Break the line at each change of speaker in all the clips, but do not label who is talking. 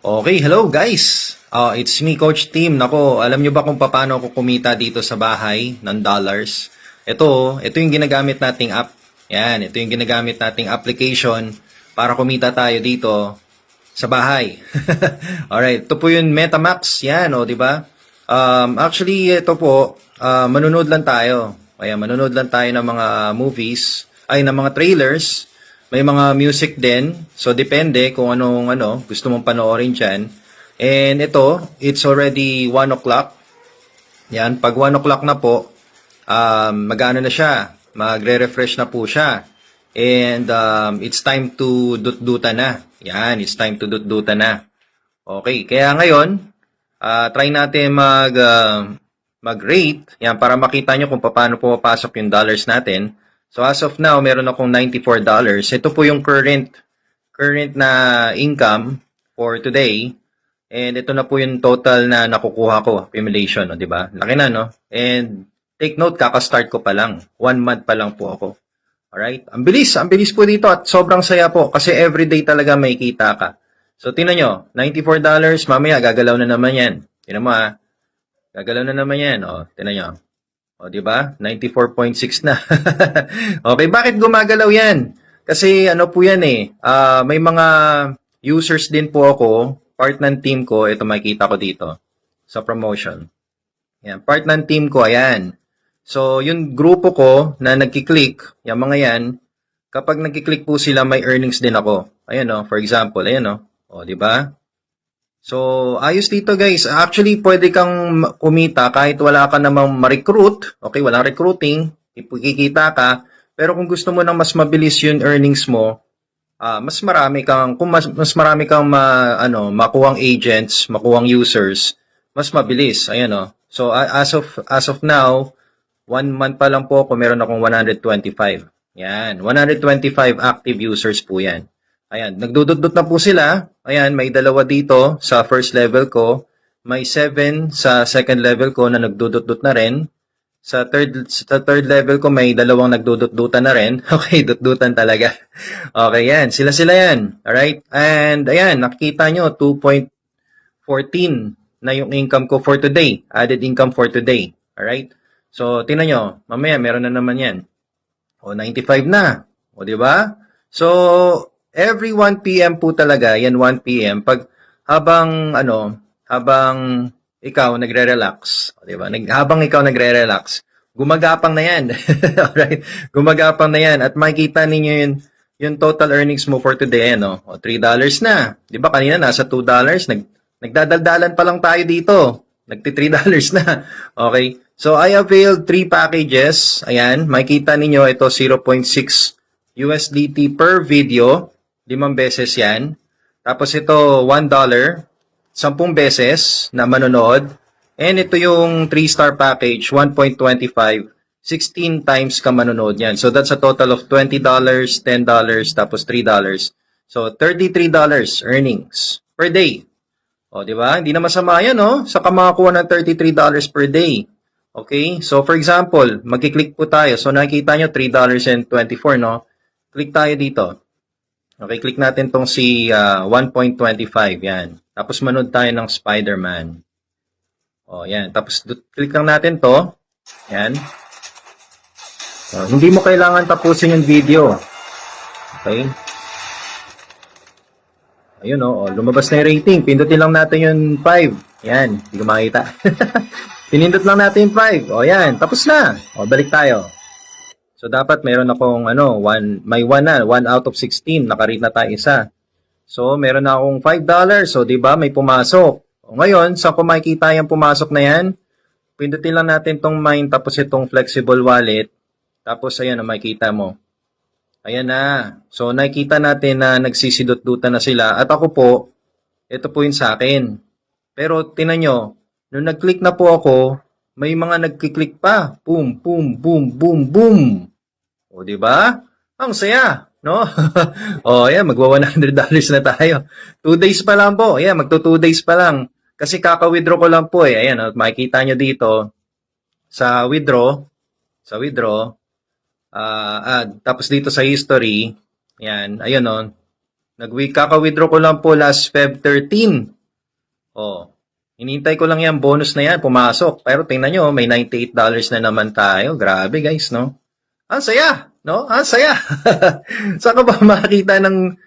Okay, hello guys. It's me, Coach Tim. Nako, alam nyo ba kung paano ako kumita dito sa bahay ng dollars? Ito yung ginagamit nating app. Yan, ito yung ginagamit nating application para kumita tayo dito sa bahay. Alright, ito po yung MetaMax. Yan, di ba? Actually, ito po, manonood lang tayo. Ayan, manonood lang tayo ng mga movies, ng mga trailers. May mga music din. So, depende kung anong gusto mong panoorin dyan. And ito, it's already 1 o'clock. Yan, pag 1 o'clock na po, mag-ano na siya, magre-refresh na po siya. And it's time to dut-duta na. Yan, it's time to dut-duta na. Okay, kaya ngayon, try natin mag-rate. Yan, para makita nyo kung paano pumapasok yung dollars natin. So as of now, meron akong $94. Ito po yung current na income for today. And ito na po yung total na nakukuha ko, accumulation, di ba? Laki na, no? And take note, kaka-start ko pa lang. 1 month pa lang po ako. Alright? Ang bilis po dito at sobrang saya po kasi everyday talaga may kita ka. So tingnan nyo, $94, mamaya gagalaw na naman yan. Tingnan mo gagalaw na naman yan. Tingnan nyo. Di ba? 94.6 na. Okay, bakit gumagalaw yan? Kasi po yan may mga users din po ako, part ng team ko, ito makikita ko dito sa promotion. Yan, part ng team ko, ayan. So, yung grupo ko na nagki-click, yung mga yan, kapag nagki-click po sila, may earnings din ako. Ayan for example, ayan di ba? So, ayos dito guys. Actually, pwede kang kumita kahit wala ka namang ma-recruit. Okay, walang recruiting. Kikita ka. Pero kung gusto mo nang mas mabilis yung earnings mo, mas marami kang makuhang agents, makuhang users, mas mabilis. Ayan So, as of now, 1 month pa lang po ako, meron akong 125. Yan, 125 active users po yan. Ayan, nagdudot-dot na po sila. Ayan, may 2 dito sa first level ko. May 7 sa second level ko na nagdudot-dot na rin. Sa third level ko may 2 nagdudot-dutan na rin. Okay, dut-dutan talaga. Okay, yan. Sila yan. Alright? And ayan, nakikita nyo, 2.14 na yung income ko for today. Added income for today. Alright? So, tingnan nyo. Mamaya, meron na naman yan. 95 na. Di ba? So, every 1 PM po talaga, yan 1 PM, pag habang ikaw nagre-relax, di ba? Habang ikaw nagre-relax, gumagapang na yan. Alright? Gumagapang na yan at makikita ninyo yung total earnings mo for today, $3 na. Di ba kanina nasa $2, nagdadaldalan pa lang tayo dito. Nagti-$3 na. Okay? So, I availed 3 packages. Ayan, makikita ninyo ito 0.6 USDT per video. 5 beses yan. Tapos ito, $1, 10 beses na manonood. And ito yung 3-star package, 1.25, 16 times ka manonood yan. So that's a total of $20, $10, tapos $3. So $33 earnings per day. Di ba? Hindi na masama yan, Saka makakuha ng $33 per day. Okay? So for example, magkiklik po tayo. So nakikita nyo, $3.24, Click tayo dito. Okay, click natin tong si 1.25, yan. Tapos manood tayo ng Spider-Man. Yan. Tapos click lang natin to. Yan. Hindi mo kailangan tapusin yung video. Okay. Ayun lumabas na yung rating. Pindutin lang natin yung 5. Yan, hindi ko makita. Pinindot lang natin yung 5. Yan, tapos na. Balik tayo. So, dapat mayroon akong, may 1 na, 1 out of 16, nakarate na tayo isa. So, meron na akong $5. So, di ba, may pumasok. Ngayon, saan ko makikita yung pumasok na yan? Pindutin lang natin tong mine, tapos itong flexible wallet. Tapos, ayan, makikita mo. Ayan na. So, nakikita natin na nagsisidot-dutan na sila. At ako po, ito po yung sa akin. Pero, tinan nyo, nung nag-click na po ako, may mga nagki-click pa. Boom, boom, boom, boom, boom. Di ba? Ang saya, no? Yan, magwa $100 na tayo. 2 days pa lang po. Yan, magto 2 days pa lang. Kasi kaka-withdraw ko lang po Ayan, makikita nyo dito sa withdraw. Tapos dito sa history. Yan, ayun Kaka-withdraw ko lang po last Feb 13. Oh, hinintay ko lang yan, bonus na yan, pumasok. Pero tingnan nyo, may $98 na naman tayo. Grabe guys, no? Ang saya, no? Ang saya. Saan ka ba makakita ng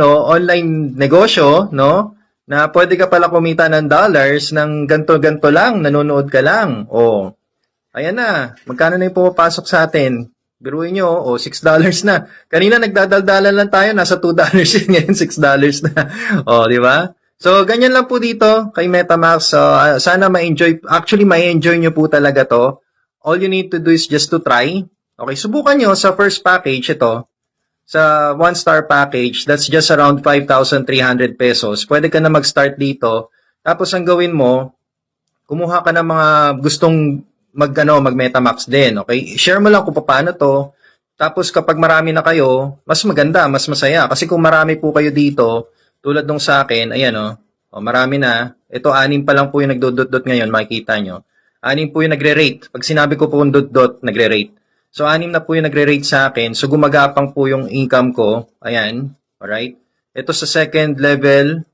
online negosyo, no? Na pwede ka pala kumita ng dollars ng ganto-ganto lang, nanonood ka lang. Oh, ayan na. Magkano na yung pumapasok sa atin? Biruin nyo, $6 na. Kanina nagdadaldalan lang tayo, nasa $2 yun, ngayon $6 na. Di ba? So, ganyan lang po dito kay MetaMask. So, sana ma-enjoy. Actually, ma-enjoy nyo po talaga to. All you need to do is just to try. Okay, subukan nyo sa first package ito. Sa 1-star package, that's just around 5,300 pesos. Pwede ka na mag-start dito. Tapos, ang gawin mo, kumuha ka ng mga gustong mag-MetaMask din. Okay? Share mo lang kung paano to. Tapos, kapag marami na kayo, mas maganda, mas masaya. Kasi kung marami po kayo dito, tulad nung sa akin, ayan marami na. Ito, 6 pa lang po yung nagdodot-dot ngayon, makikita nyo. 6 po yung nagre-rate. Pag sinabi ko po yung dot-dot, nagre-rate. So, 6 na po yung nagre-rate sa akin. So, gumagapang po yung income ko. Ayan. Alright? Ito sa second level,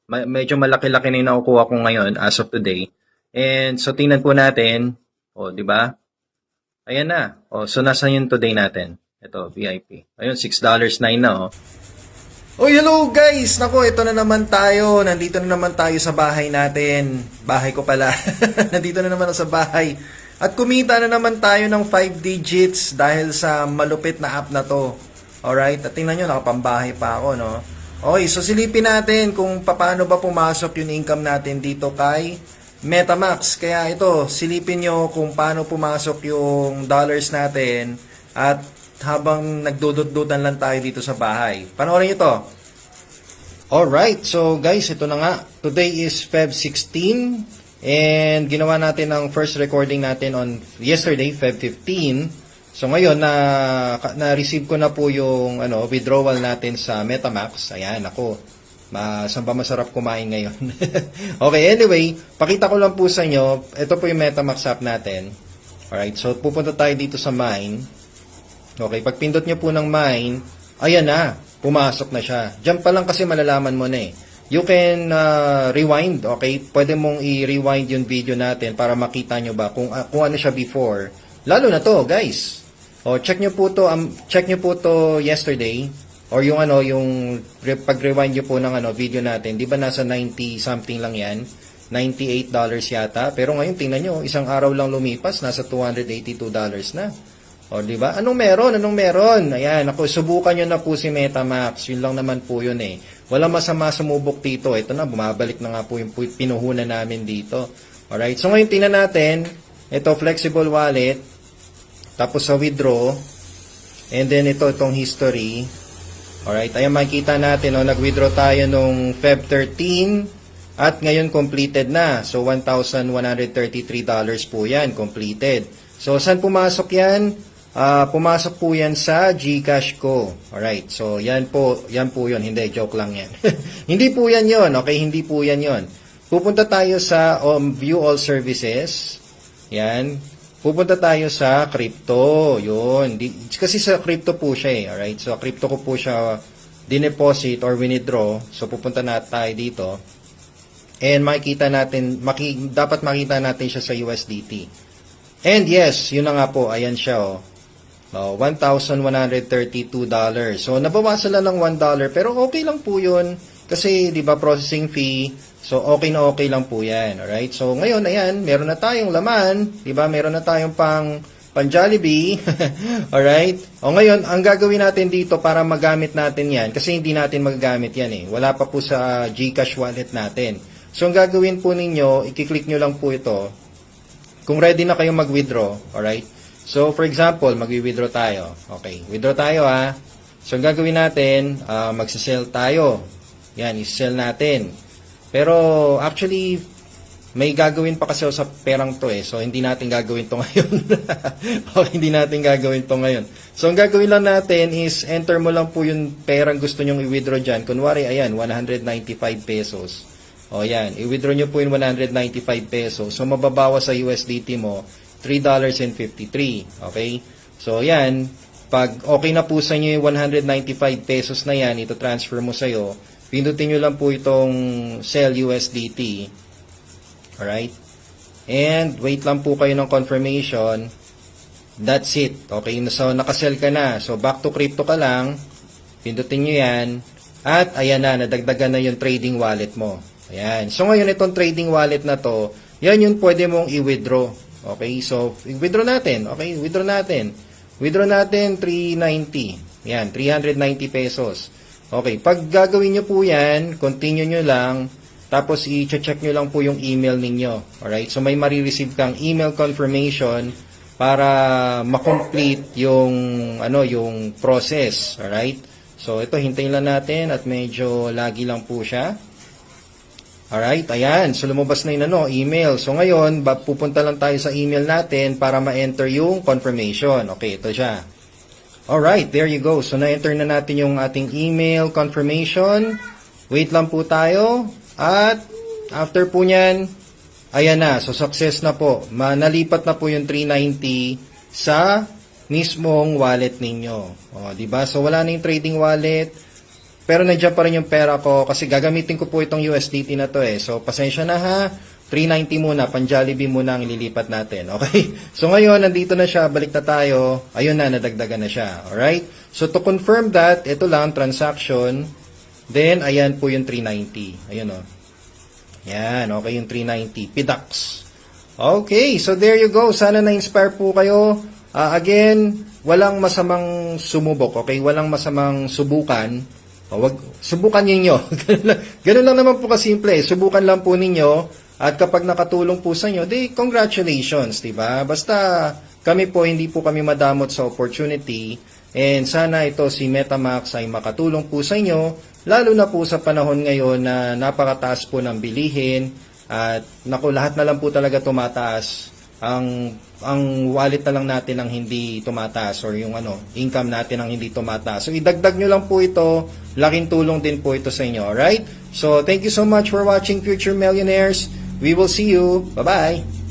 medyo malaki-laki na yung nakukuha ko ngayon as of today. And so, tingnan po natin. Di ba? Ayan na. So, nasa yung today natin? Ito, VIP. Ayun, $6.09 na, hello guys! Nako, ito na naman tayo. Nandito na naman tayo sa bahay natin. Bahay ko pala. Nandito na naman ako sa bahay. At kumita na naman tayo ng 5 digits dahil sa malupit na app na to. Alright? At tingnan nyo, nakapambahay pa ako, no? Okay, so silipin natin kung paano ba pumasok yung income natin dito kay MetaMask. Kaya ito, silipin nyo kung paano pumasok yung dollars natin at habang nagdudot-dutan lang tayo dito sa bahay. Panoorin nyo to. Alright, so guys, ito na nga. Today is Feb 16 and ginawa natin ang first recording natin on yesterday, Feb 15. So ngayon, na-receive ko na po yung withdrawal natin sa MetaMask. Ayan, ako. Saan ba masarap kumain ngayon? Okay, anyway, pakita ko lang po sa inyo. Ito po yung MetaMask app natin. Alright, so pupunta tayo dito sa Mine. Okay, pag pindot nyo po ng Mine, ayan na, pumasok na siya. Diyan pa lang kasi malalaman mo na eh. You can rewind, okay? Pwede mong i-rewind yung video natin para makita nyo ba kung ano siya before. Lalo na to, guys. Check nyo po to yesterday or yung pag-rewind nyo po ng video natin. Di ba nasa 90 something lang yan? $98 yata. Pero ngayon tingnan nyo, isang araw lang lumipas, nasa $282 na. Di ba? Anong meron? Ayan, ako, subukan nyo na po si MetaMask. Yun lang naman po yun eh. Wala masama sumubok dito. Ito na, bumabalik na nga po yung pinuhunan namin dito. Alright, so ngayon tingnan natin. Ito, flexible wallet. Tapos sa withdraw. And then itong history. Alright, ayan makikita natin. Nag-withdraw tayo nung Feb 13. At ngayon completed na. So, $1,133 po yan. Completed. So, saan pumasok yan? Pumasok po yan sa GCash ko. Alright, so yan po yun. Hindi, joke lang yan. Hindi po yan yun, okay? Hindi po yan yun. Pupunta tayo sa View All Services. Yan. Pupunta tayo sa crypto. Yun. Kasi sa crypto po siya eh. Alright, so crypto ko po siya dineposit or withdraw. So pupunta na tayo dito. And dapat makita natin siya sa USDT. And yes, yun na nga po. Ayan siya $1,132. So, nabawasan lang ng $1, pero okay lang po yun. Kasi, di ba, processing fee. So, okay lang po yan. Alright? So, ngayon, ayan, meron na tayong laman. Di ba, meron na tayong pang Jollibee. Alright? Ngayon, ang gagawin natin dito para magamit natin yan, kasi hindi natin magagamit yan eh. Wala pa po sa GCash wallet natin. So, ang gagawin po ninyo, i-click nyo lang po ito. Kung ready na kayong mag-withdraw, alright? So, for example, mag-withdraw tayo. Okay, withdraw tayo ha. So, ang gagawin natin, mag-sell tayo. Yan, i-sell natin. Pero, actually, may gagawin pa kasi sa perang to eh. So, hindi natin gagawin to ngayon. Okay, hindi natin gagawin to ngayon. So, ang gagawin lang natin is, enter mo lang po yung perang gusto nyong i-withdraw dyan. Kunwari, ayan, 195 pesos. Yan, i-withdraw nyo po yung 195 pesos. So, mababawas sa USDT mo, $3.53. Okay? So, yan. Pag okay na po sa inyo yung 195 pesos na yan, ito transfer mo sa'yo, pindutin nyo lang po itong sell USDT. Alright? And wait lang po kayo ng confirmation. That's it. Okay, so nakasell ka na. So back to crypto ka lang. Pindutin nyo yan. At ayan na, nadagdagan na yung trading wallet mo. Ayan. So ngayon itong trading wallet na to, yan yung pwede mong i-withdraw. Okay, so i-withdraw natin. Okay, withdraw natin. Withdraw natin 390. Yan, 390 pesos. Okay, pag gagawin nyo po yan, continue nyo lang, tapos i-check nyo lang po yung email ninyo. Alright, so may marireceive kang email confirmation para ma-complete yung, yung process. Alright, so ito, hintayin lang natin at medyo lagi lang po siya. Alright, ayan. So, lumabas na yun, email. So, ngayon, pupunta lang tayo sa email natin para ma-enter yung confirmation. Okay, ito siya. Alright, there you go. So, na-enter na natin yung ating email confirmation. Wait lang po tayo. At, after po nyan, ayan na. So, success na po. Nalipat na po yung 390 sa mismong wallet ninyo. O, diba? So, wala na yung trading wallet. Pero nandiyan pa rin yung pera ko kasi gagamitin ko po itong USDT na to eh. So, pasensya na ha. 390 muna, pan-Jollibee muna ang ililipat natin. Okay? So, ngayon, nandito na siya. Balik na tayo. Ayun na, nadagdagan na siya. Alright? So, to confirm that, ito lang, transaction. Then, ayan po yung 390. Ayun o. Yan, okay yung 390. PDAX. Okay, so there you go. Sana na-inspire po kayo. Again, walang masamang sumubok. Okay? Walang masamang subukan. Wag subukan niyo. Ganun lang naman po kasimple. Subukan lang po ninyo at kapag nakatulong po sa inyo, congratulations, 'di ba? Basta kami po hindi po kami madamot sa opportunity and sana ito si MetaMask ay makatulong po sa inyo lalo na po sa panahon ngayon na napakataas po ng bilihin at naku lahat na lang po talaga tumataas. Ang wallet na lang natin ang hindi tumataas or yung income natin ang hindi tumataas. So idagdag nyo lang po ito, laking tulong din po ito sa inyo, alright? So thank you so much for watching Future Millionaires. We will see you. Bye-bye.